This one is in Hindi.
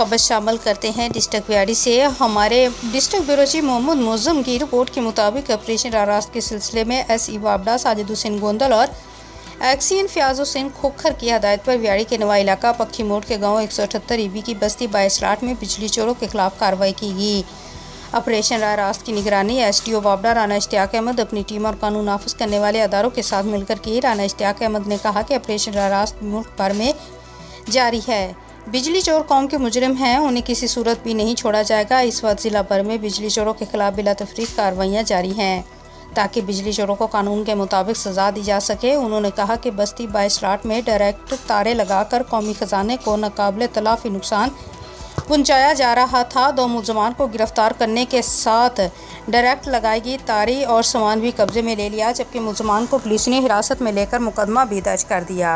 खबर शामिल करते हैं डिस्ट्रिक्ट व्यारी से। हमारे district bureau chief Mohammad Muazzam की रिपोर्ट के मुताबिक ऑपरेशन रारास्त के सिलसिले में एसई वाबडा साजिद हुसैन गोंदल और एक्सीएन फयाज हुसैन खोखर की हदायत पर व्यारी के नवा इलाका पक्की मोड़ के गाँव 178 ईबी की बस्ती 22 लाट में बिजली चोरों के खिलाफ कार्रवाई की गई। ऑपरेशन रारास्त की निगरानी एसडीओ वाबडा राना इश्तियाक अहमद अपनी टीम और कानून नाफिज करने वाले अदारों के साथ मिलकर की। राना इश्तियाक अहमद ने कहा कि ऑपरेशन रारास्त मुल्क भर में जारी है। बिजली चोर कौम के मुजरिम हैं, उन्हें किसी सूरत भी नहीं छोड़ा जाएगा। इस वक्त जिला भर में बिजली चोरों के खिलाफ बिला तफरीक कार्रवाइयाँ जारी हैं ताकि बिजली चोरों को कानून के मुताबिक सजा दी जा सके। उन्होंने कहा कि बस्ती 22 लाट में डायरेक्ट तारे लगाकर कौमी खजाने को नाकाबिले तलाफी नुकसान पहुँचाया जा रहा था। 2 मुलजमान को गिरफ्तार करने के साथ डायरेक्ट लगाई गई तारी और सामान भी कब्जे में ले लिया, जबकि मुलजमान को पुलिस ने हिरासत में लेकर मुकदमा भी दर्ज कर दिया।